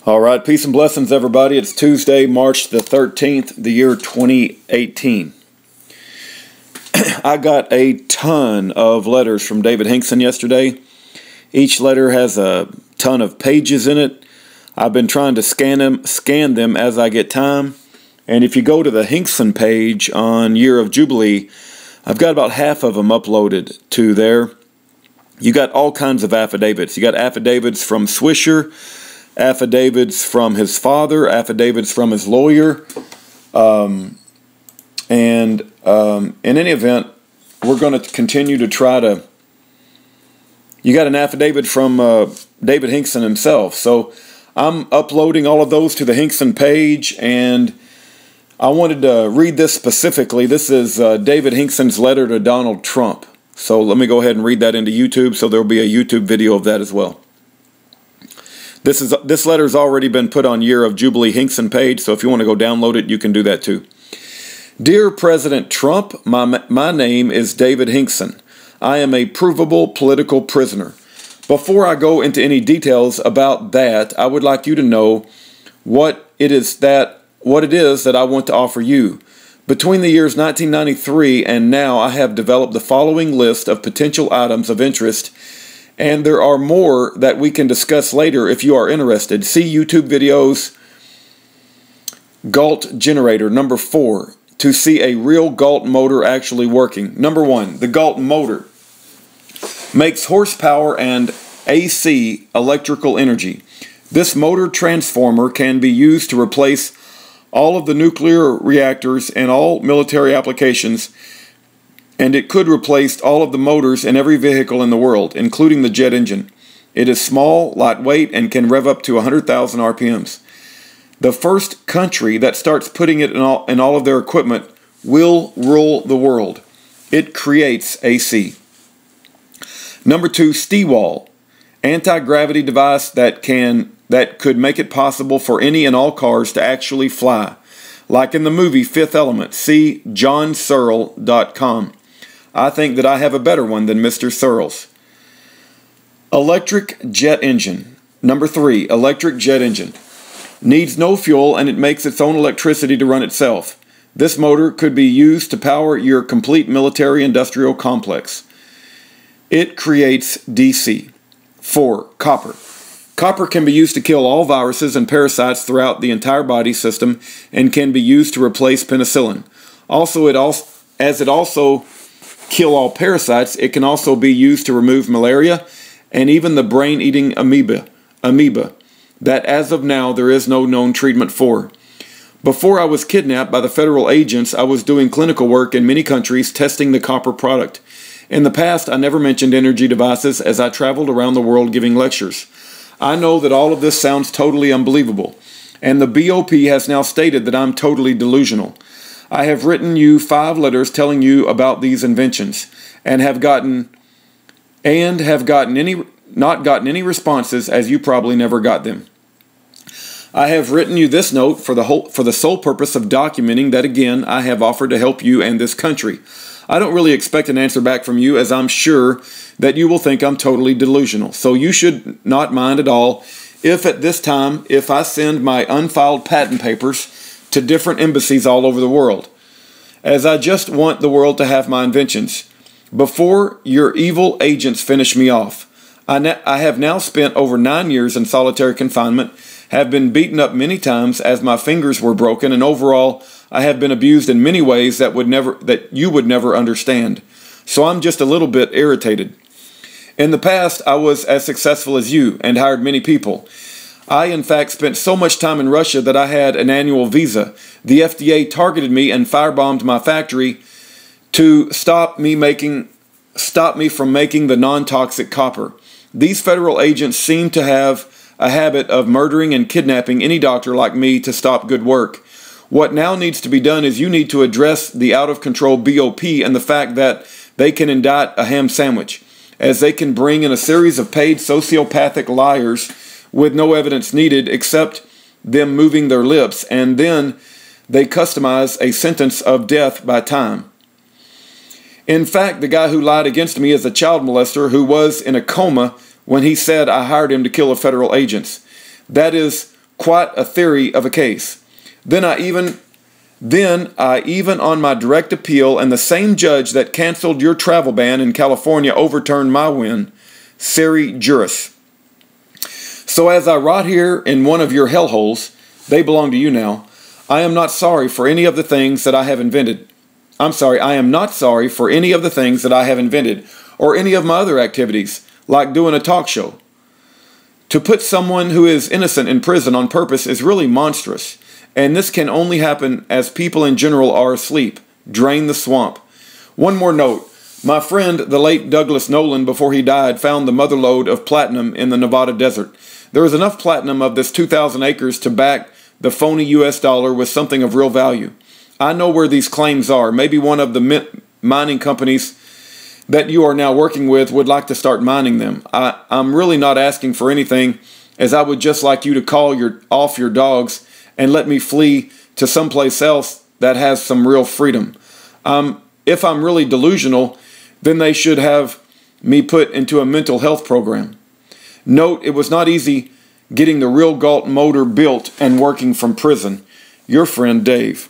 All right, peace and blessings, everybody. It's Tuesday, March the 13th, the year 2018. I got a ton of letters from David Hinkson yesterday. Each letter has a ton of pages in it. I've been trying to scan them as I get time. And if you go to the Hinkson page on Year of Jubilee, I've got about half of them uploaded to there. You got all kinds of affidavits. You got affidavits from Swisher, affidavits from his father, affidavits from his lawyer. In any event, we're going to continue to try to... You got an affidavit from David Hinkson himself. So I'm uploading all of those to the Hinkson page, and I wanted to read this specifically. This is David Hinkson's letter to Donald Trump. So let me go ahead and read that into YouTube, so there will be a YouTube video of that as well. This letter's already been put on Year of Jubilee Hinkson page, so if you want to go download it, you can do that too. Dear President Trump, my name is David Hinkson. I am a provable political prisoner. Before I go into any details about that, I would like you to know what it is that I want to offer you. Between the years 1993 and now, I have developed the following list of potential items of interest, and there are more that we can discuss later if you are interested. See YouTube videos, Galt generator. Number 4, to see a real Galt motor actually working. Number 1, the Galt motor makes horsepower and AC electrical energy. This motor transformer can be used to replace all of the nuclear reactors in all military applications, and it could replace all of the motors in every vehicle in the world, including the jet engine. It is small, lightweight, and can rev up to 100,000 RPMs. The first country that starts putting it in all of their equipment will rule the world. It creates AC. Number 2, Stewall, anti-gravity device that could make it possible for any and all cars to actually fly. Like in the movie Fifth Element, see johnsearle.com. I think that I have a better one than Mr. Searle's. Electric jet engine. Number 3, electric jet engine. Needs no fuel, and it makes its own electricity to run itself. This motor could be used to power your complete military-industrial complex. It creates DC. 4, copper. Copper can be used to kill all viruses and parasites throughout the entire body system and can be used to replace penicillin. As it also kill all parasites, it can also be used to remove malaria and even the brain-eating amoeba that as of now there is no known treatment for. Before I was kidnapped by the federal agents, I was doing clinical work in many countries testing the copper product. In the past, I never mentioned energy devices as I traveled around the world giving lectures. I know that all of this sounds totally unbelievable, and the BOP has now stated that I'm totally delusional. I have written you 5 letters telling you about these inventions, and have not gotten any responses, as you probably never got them. I have written you this note for the sole purpose of documenting that again I have offered to help you and this country. I don't really expect an answer back from you, as I'm sure that you will think I'm totally delusional. So you should not mind at all if at this time, if I send my unfiled patent papers to different embassies all over the world, as I just want the world to have my inventions. Before your evil agents finish me off, I have now spent over 9 years in solitary confinement, have been beaten up many times as my fingers were broken, and overall I have been abused in many ways that you would never understand. So I'm just a little bit irritated. In the past, I was as successful as you and hired many people. I, in fact, spent so much time in Russia that I had an annual visa. The FDA targeted me and firebombed my factory to stop me from making the non-toxic copper. These federal agents seem to have a habit of murdering and kidnapping any doctor like me to stop good work. What now needs to be done is you need to address the out-of-control BOP and the fact that they can indict a ham sandwich, as they can bring in a series of paid sociopathic liars with no evidence needed except them moving their lips, and then they customize a sentence of death by time. In fact, the guy who lied against me is a child molester who was in a coma when he said I hired him to kill federal agents. That is Quite a theory of a case. Then I even on my direct appeal, and the same judge that canceled your travel ban in California overturned my win, seri juris. So as I rot here in one of your hellholes, they belong to you now, I am not sorry for any of the things that I have invented. I am not sorry for any of the things that I have invented, or any of my other activities, like doing a talk show. To put someone who is innocent in prison on purpose is really monstrous, and this can only happen as people in general are asleep. Drain the swamp. One more note. My friend, the late Douglas Nolan, before he died, found the mother lode of platinum in the Nevada desert. There is enough platinum of this 2,000 acres to back the phony US dollar with something of real value. I know where these claims are. Maybe one of the mining companies that you are now working with would like to start mining them. I'm really not asking for anything, as I would just like you to call off your dogs and let me flee to someplace else that has some real freedom. If I'm really delusional, then they should have me put into a mental health program. Note, it was not easy getting the real Galt motor built and working from prison. Your friend, Dave.